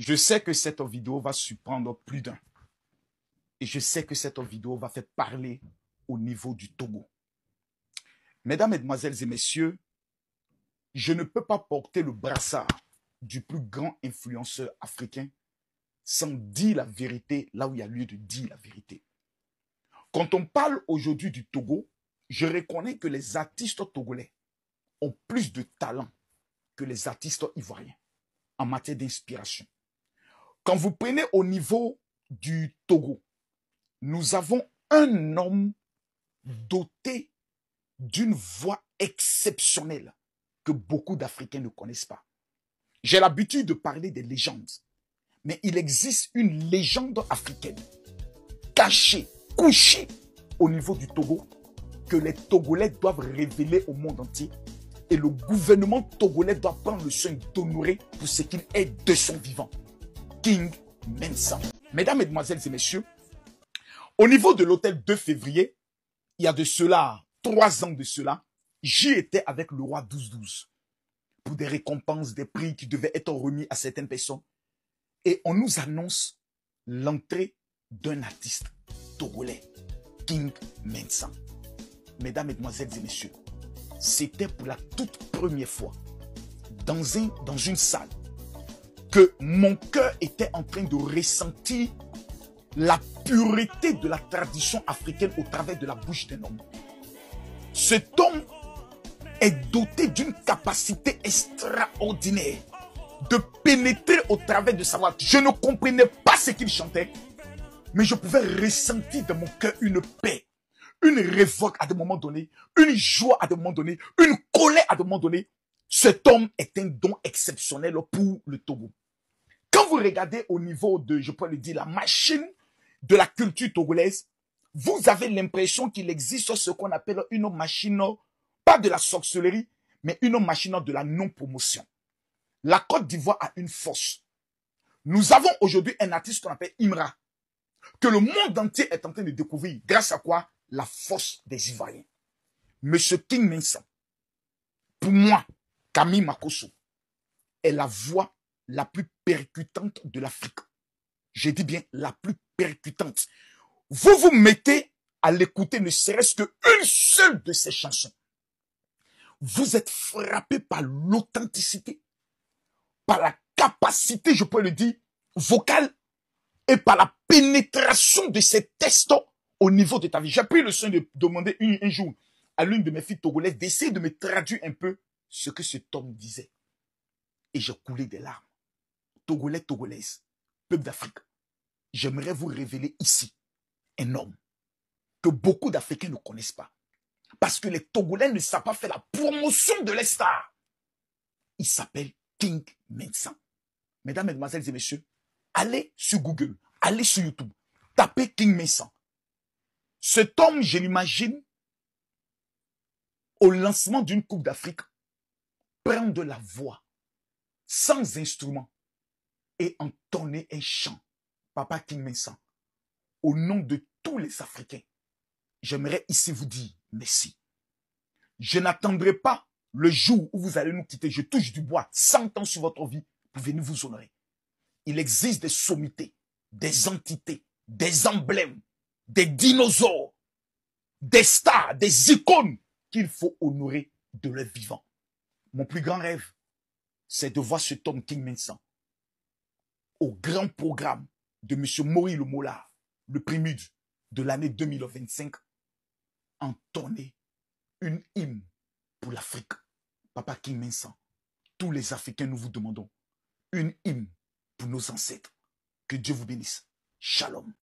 Je sais que cette vidéo va surprendre plus d'un. Et je sais que cette vidéo va faire parler au niveau du Togo. Mesdames, Mesdemoiselles et Messieurs, je ne peux pas porter le brassard du plus grand influenceur africain sans dire la vérité là où il y a lieu de dire la vérité. Quand on parle aujourd'hui du Togo, je reconnais que les artistes togolais ont plus de talent que les artistes ivoiriens en matière d'inspiration. Quand vous prenez au niveau du Togo, nous avons un homme doté d'une voix exceptionnelle que beaucoup d'Africains ne connaissent pas. J'ai l'habitude de parler des légendes, mais il existe une légende africaine cachée, couchée au niveau du Togo que les Togolais doivent révéler au monde entier et le gouvernement togolais doit prendre le soin d'honorer pour ce qu'il est de son vivant. King Mensa. Mesdames, Mesdemoiselles et Messieurs, au niveau de l'hôtel 2 février, il y a de cela, 3 ans de cela, j'y étais avec le roi 12-12 pour des récompenses, des prix qui devaient être remis à certaines personnes. Et on nous annonce l'entrée d'un artiste togolais, King Mensa. Mesdames, Mesdemoiselles et Messieurs, c'était pour la toute première fois dans une salle que mon cœur était en train de ressentir la pureté de la tradition africaine au travers de la bouche d'un homme. Cet homme est doté d'une capacité extraordinaire de pénétrer au travers de sa voix. Je ne comprenais pas ce qu'il chantait, mais je pouvais ressentir dans mon cœur une paix, une révolte à des moments donnés, une joie à des moments donnés, une colère à des moments donnés. Cet homme est un don exceptionnel pour le Togo. Quand vous regardez au niveau de, je peux le dire, la machine de la culture togolaise, vous avez l'impression qu'il existe ce qu'on appelle une machine, pas de la sorcellerie, mais une machine de la non-promotion. La Côte d'Ivoire a une force. Nous avons aujourd'hui un artiste qu'on appelle Imra, que le monde entier est en train de découvrir. Grâce à quoi? La force des Ivoiriens. Monsieur King Mensa, pour moi, Camille Makosso, est la voix la plus percutante de l'Afrique. Je dis bien la plus percutante. Vous vous mettez à l'écouter ne serait-ce qu'une seule de ces chansons. Vous êtes frappé par l'authenticité, par la capacité, je peux le dire, vocale et par la pénétration de ces textes au niveau de ta vie. J'ai pris le soin de demander un jour à l'une de mes filles togolaises d'essayer de me traduire un peu ce que cet homme disait. Et j'ai coulé des larmes. Togolais, Togolaises, peuple d'Afrique, j'aimerais vous révéler ici un homme que beaucoup d'Africains ne connaissent pas. Parce que les Togolais ne savent pas faire la promotion de les stars. Il s'appelle King Mensa. Mesdames, Mesdemoiselles et Messieurs, allez sur Google, allez sur YouTube, tapez King Mensa. Cet homme, je l'imagine, au lancement d'une Coupe d'Afrique, prendre de la voix, sans instrument, et entonner un chant. Papa King Mensa, au nom de tous les Africains, j'aimerais ici vous dire merci. Je n'attendrai pas le jour où vous allez nous quitter. Je touche du bois 100 ans sur votre vie pour venir vous honorer. Il existe des sommités, des entités, des emblèmes, des dinosaures, des stars, des icônes qu'il faut honorer de leur vivant. Mon plus grand rêve, c'est de voir cet homme King Mensa au grand programme de M. Maurice Le Molard, le prélude de l'année 2025, entonner une hymne pour l'Afrique. Papa King Mensa, tous les Africains, nous vous demandons une hymne pour nos ancêtres. Que Dieu vous bénisse. Shalom.